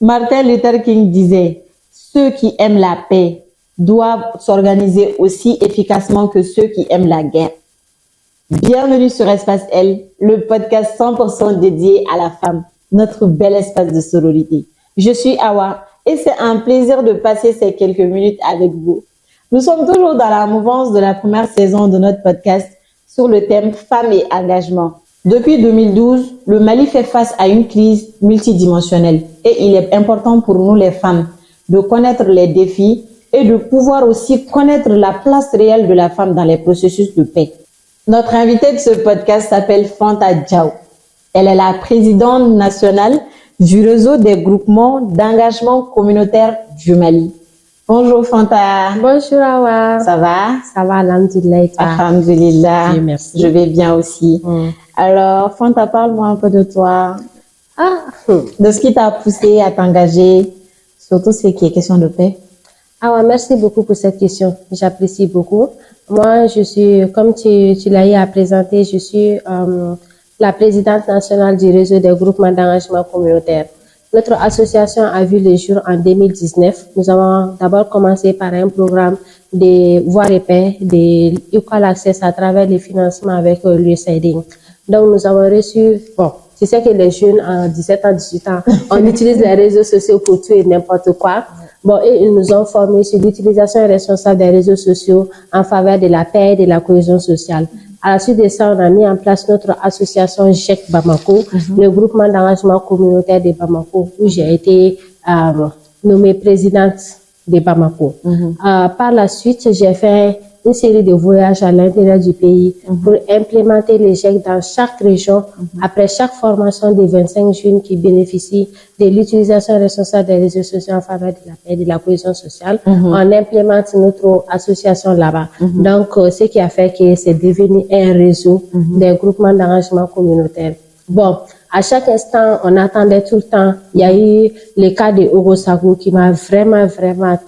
Martin Luther King disait, ceux qui aiment la paix doivent s'organiser aussi efficacement que ceux qui aiment la guerre. Bienvenue sur Espace L, le podcast 100% dédié à la femme, notre bel espace de sororité. Je suis Awa et c'est un plaisir de passer ces quelques minutes avec vous. Nous sommes toujours dans la mouvance de la première saison de notre podcast sur le thème femmes et engagement. Depuis 2012, le Mali fait face à une crise multidimensionnelle et il est important pour nous les femmes de connaître les défis et de pouvoir aussi connaître la place réelle de la femme dans les processus de paix. Notre invitée de ce podcast s'appelle Fanta Diaw. Elle est la présidente nationale du réseau des groupements d'engagement communautaire du Mali. Bonjour Fanta. Bonjour Awa. Ça va? Ça va, alhamdoulilah. Alhamdoulilah. Oui, merci. Je vais bien aussi. Alors Fanta, parle-moi un peu de toi. De ce qui t'a poussé à t'engager, surtout ce qui est question de paix. Awa, merci beaucoup pour cette question. J'apprécie beaucoup. Moi, je suis, comme tu l'as eu à présenter, je suis la présidente nationale du réseau des groupements d'engagement communautaire. Notre association a vu le jour en 2019. Nous avons d'abord commencé par un programme de voies et paix, de equal access à travers les financements avec l'USAID. Donc, nous avons reçu, tu sais que les jeunes en 17 ans, 18 ans, on utilise les réseaux sociaux pour tout et n'importe quoi. Et ils nous ont formés sur l'utilisation responsable des réseaux sociaux en faveur de la paix et de la cohésion sociale. À la suite de ça, on a mis en place notre association GEC Bamako, le groupement d'engagement communautaire de Bamako, où j'ai été nommée présidente de Bamako. Par la suite, j'ai fait une série de voyages à l'intérieur du pays pour implémenter les GEC dans chaque région après chaque formation des 25 jeunes qui bénéficient de l'utilisation responsable des réseaux sociaux en faveur de la paix et de la cohésion sociale. On implémente notre association là-bas. Donc, ce qui a fait que c'est devenu un réseau des groupements d'engagement communautaire. À chaque instant, on attendait tout le temps. Il y a eu le cas de Orosago qui m'a vraiment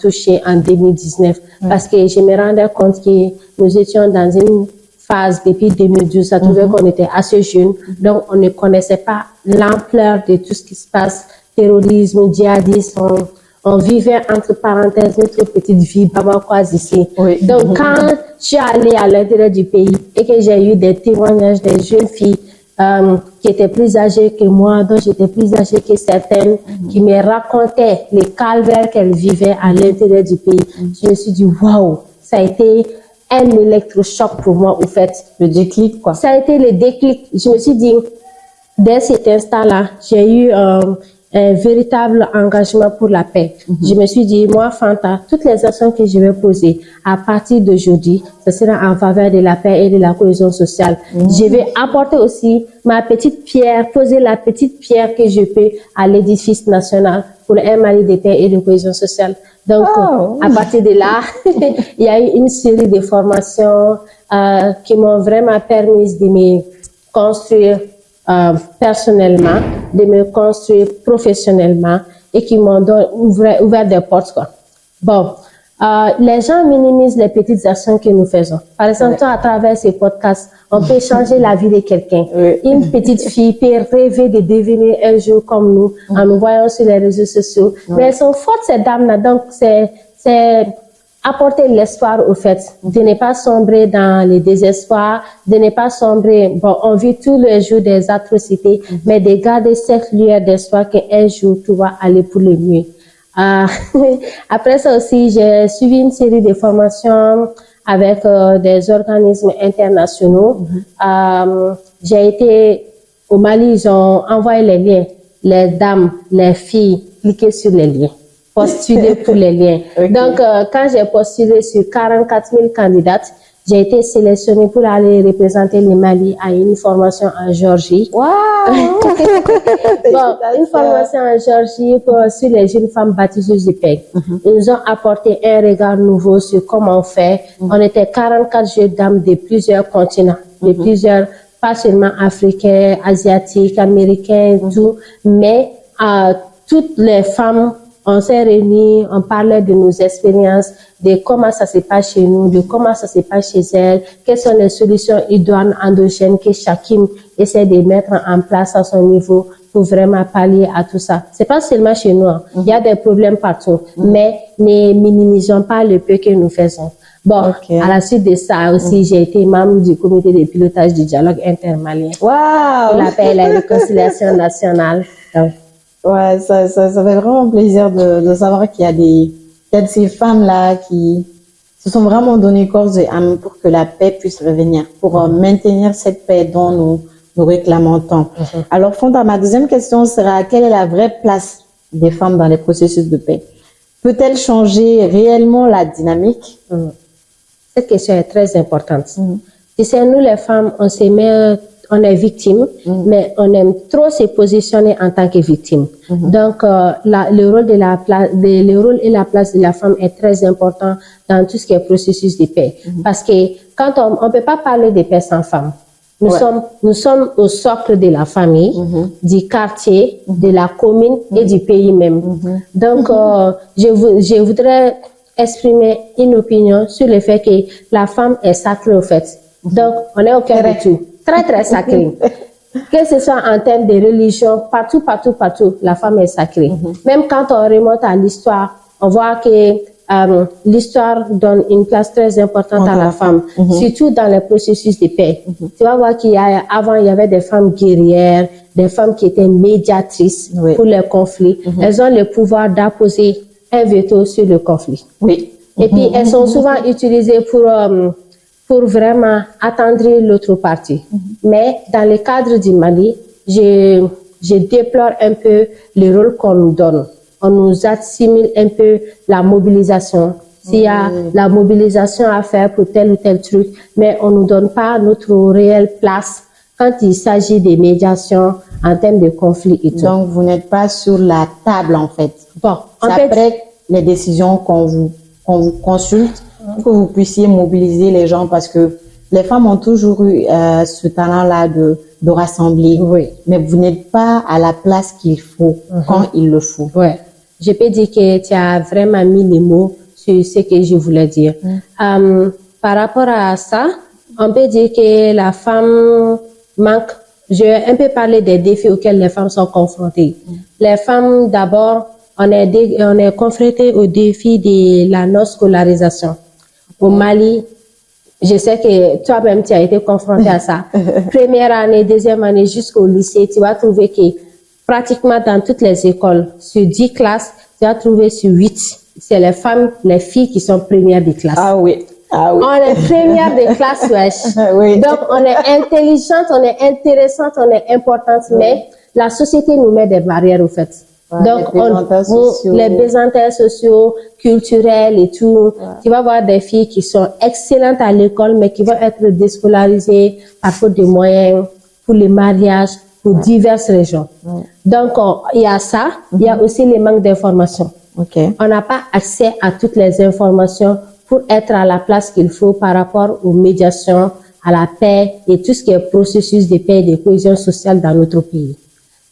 touchée en 2019 parce que je me rendais compte que nous étions dans une phase depuis 2012. Ça trouvait qu'on était assez jeunes, donc on ne connaissait pas l'ampleur de tout ce qui se passe, terrorisme, djihadisme. On vivait entre parenthèses notre petite vie bamakoise ici. Donc quand je suis allée à l'intérieur du pays et que j'ai eu des témoignages des jeunes filles qui étaient plus âgées que moi, dont j'étais plus âgée que certaines, qui me racontaient les calvaires qu'elles vivaient à l'intérieur du pays. Je me suis dit, waouh, ça a été un électrochoc pour moi, au fait. Le déclic, quoi. Ça a été le déclic. Je me suis dit, dès cet instant-là, j'ai eu un véritable engagement pour la paix. Je me suis dit, moi, Fanta, toutes les actions que je vais poser à partir d'aujourd'hui, ce sera en faveur de la paix et de la cohésion sociale. Je vais apporter aussi ma petite pierre, poser la petite pierre que je peux à l'édifice national pour un Mali de paix et de cohésion sociale. Donc, à partir de là, il y a eu une série de formations qui m'ont vraiment permis de me construire personnellement, de me construire professionnellement et qui m'ont ouvert des portes, quoi. Les gens minimisent les petites actions que nous faisons. Par exemple, à travers ces podcasts, on peut changer la vie de quelqu'un. Une petite fille peut rêver de devenir un jour comme nous en nous voyant sur les réseaux sociaux. Mais elles sont fortes, ces dames-là. Donc, c'est apporter l'espoir au fait, de ne pas sombrer dans le désespoir, de ne pas sombrer, on vit tous les jours des atrocités, mais de garder cette lueur d'espoir qu'un jour tout va aller pour le mieux. Après ça aussi, j'ai suivi une série de formations avec des organismes internationaux. J'ai été au Mali, ils ont envoyé les liens, les dames, les filles, cliquez sur les liens. Postuler pour les liens. Donc, quand j'ai postulé sur 44 000 candidates, j'ai été sélectionnée pour aller représenter le Mali à une formation en Géorgie. Wow! Une formation en Géorgie sur les jeunes femmes bâtisseuses de paix. Ils nous ont apporté un regard nouveau sur comment on fait. On était 44 jeunes dames de plusieurs continents, de plusieurs, pas seulement africains, asiatiques, américains, tout, mais toutes les femmes. On s'est réunis, on parlait de nos expériences, de comment ça se passe chez nous, de comment ça se passe chez elles, quelles sont les solutions idoines endogènes que chacune essaie de mettre en place à son niveau pour vraiment pallier à tout ça. C'est pas seulement chez nous, hein. Il y a des problèmes partout, mais ne minimisons pas le peu que nous faisons. Bon, à la suite de ça aussi, j'ai été membre du comité de pilotage du dialogue intermalien. Waouh! On l'appelle la réconciliation nationale. Donc, ouais, ça fait vraiment plaisir de savoir qu'il y a de ces femmes-là qui se sont vraiment donné corps et âme pour que la paix puisse revenir, pour maintenir cette paix dont nous réclamons tant. Alors, Fonda, ma deuxième question sera, quelle est la vraie place des femmes dans les processus de paix? Peut-elle changer réellement la dynamique? Cette question est très importante. Tu sais, nous les femmes, on est victime, mais on aime trop se positionner en tant que victime. Donc, le rôle le rôle et la place de la femme est très important dans tout ce qui est processus de paix. Parce que quand on peut pas parler de paix sans femme. Nous sommes au socle de la famille, du quartier, de la commune et du pays même. Donc, je voudrais exprimer une opinion sur le fait que la femme est sacrée au fait. Donc, on est au cœur de tout. Très, très sacrée. Que ce soit en termes de religion, partout, la femme est sacrée. Même quand on remonte à l'histoire, on voit que l'histoire donne une place très importante à la femme, surtout dans les processus de paix. Tu vas voir qu'avant, il y avait des femmes guerrières, des femmes qui étaient médiatrices pour les conflits. Elles ont le pouvoir d'apposer un veto sur le conflit. Et puis, elles sont souvent utilisées pour vraiment attendrir l'autre partie. Mais dans le cadre du Mali, je déplore un peu le rôle qu'on nous donne. On nous assimile un peu la mobilisation. S'il y a la mobilisation à faire pour tel ou tel truc, mais on nous donne pas notre réelle place quand il s'agit des médiations en termes de conflit et tout. Donc, vous n'êtes pas sur la table, en fait. Bon, c'est après les décisions qu'on vous consulte pour que vous puissiez mobiliser les gens, parce que les femmes ont toujours eu ce talent-là de rassembler. Mais vous n'êtes pas à la place qu'il faut quand il le faut. Je peux dire que tu as vraiment mis les mots sur ce que je voulais dire. Par rapport à ça, on peut dire que la femme manque. Je vais un peu parler des défis auxquels les femmes sont confrontées. Les femmes, d'abord, on est confrontées au défi de la non-scolarisation. Au Mali, je sais que toi-même, tu as été confrontée à ça. Première année, deuxième année, jusqu'au lycée, tu vas trouver que pratiquement dans toutes les écoles, sur 10 classes, tu vas trouver sur 8, c'est les filles qui sont premières des classes. Ah oui. On est première des classes, wesh. Donc, on est intelligente, on est intéressante, on est importante, mais la société nous met des barrières, au fait. Donc, les présentaires sociaux, culturels et tout. Tu vas voir des filles qui sont excellentes à l'école, mais qui vont être déscolarisées par faute de moyens, pour les mariages, pour diverses régions. Donc, il y a ça. Il y a aussi les manques d'informations. On n'a pas accès à toutes les informations pour être à la place qu'il faut par rapport aux médiations, à la paix et tout ce qui est processus de paix et de cohésion sociale dans notre pays.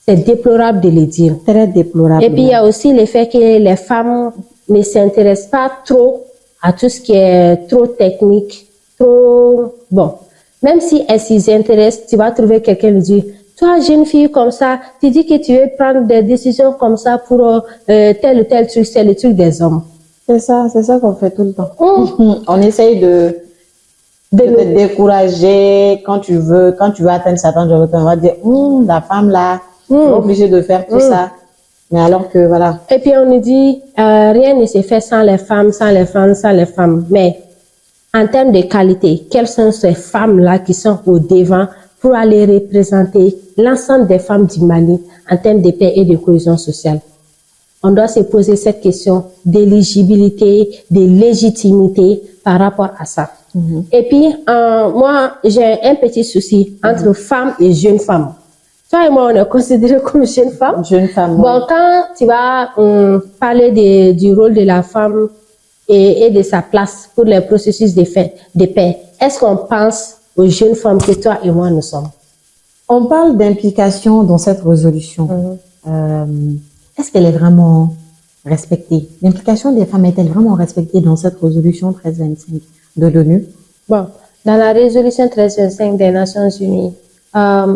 C'est déplorable de le dire. Très déplorable. Et puis, il y a aussi le fait que les femmes ne s'intéressent pas trop à tout ce qui est trop technique, trop... Bon, même si elles s'y intéressent, tu vas trouver quelqu'un qui dit, toi, jeune fille comme ça, tu dis que tu veux prendre des décisions comme ça pour tel ou tel truc, c'est le truc des hommes. C'est ça qu'on fait tout le temps. On essaye de te décourager quand tu veux atteindre certains objectifs. On va dire, la femme là, est obligée de faire tout ça. Mais alors que voilà. Et puis on nous dit, rien ne se fait sans les femmes. Mais en termes de qualité, quelles sont ces femmes-là qui sont au devant pour aller représenter l'ensemble des femmes du Mali en termes de paix et de cohésion sociale? On doit se poser cette question d'éligibilité, de légitimité par rapport à ça. Et puis, moi, j'ai un petit souci entre femmes et jeunes femmes. Toi et moi, on est considérés comme jeunes femmes. Jeunes femmes. Bon, quand tu vas parler du rôle de la femme et de sa place pour les processus de paix, est-ce qu'on pense aux jeunes femmes que toi et moi nous sommes? On parle d'implication dans cette résolution. Est-ce qu'elle est vraiment respectée? L'implication des femmes est-elle vraiment respectée dans cette résolution 1325 de l'ONU? Bon, dans la résolution 1325 des Nations Unies, à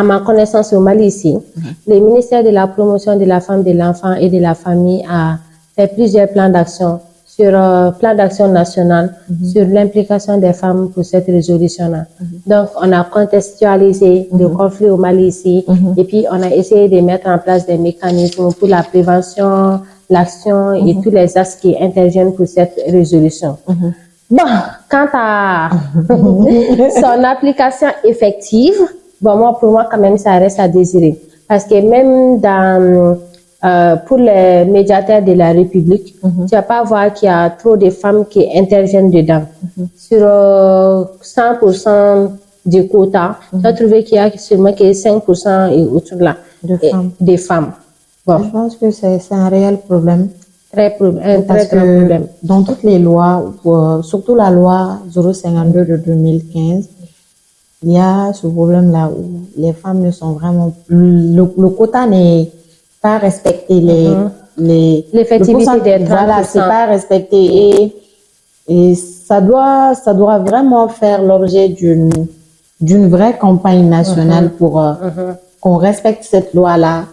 ma connaissance au Mali ici, le ministère de la promotion de la femme, de l'enfant et de la famille a fait plusieurs plans d'action sur plan d'action national sur l'implication des femmes pour cette résolution-là. Donc, on a contextualisé le conflit au Mali ici et puis on a essayé de mettre en place des mécanismes pour la prévention, l'action et tous les axes qui interviennent pour cette résolution. Bon, quant à son application effective, bon, pour moi, quand même, ça reste à désirer. Parce que même pour les médiateurs de la République, tu vas pas voir qu'il y a trop de femmes qui interviennent dedans. Sur 100% du quota, tu vas trouver qu'il y a seulement que 5% et autour là des femmes. Bon. Je pense que c'est un réel problème. Un très grand problème. Dans toutes les lois, surtout la loi 052 de 2015, il y a ce problème-là où les femmes ne sont vraiment plus, le quota n'est pas respecté, l'effectivité des 30%. Voilà, c'est pas respecté et ça doit vraiment faire l'objet d'une vraie campagne nationale pour qu'on respecte cette loi-là.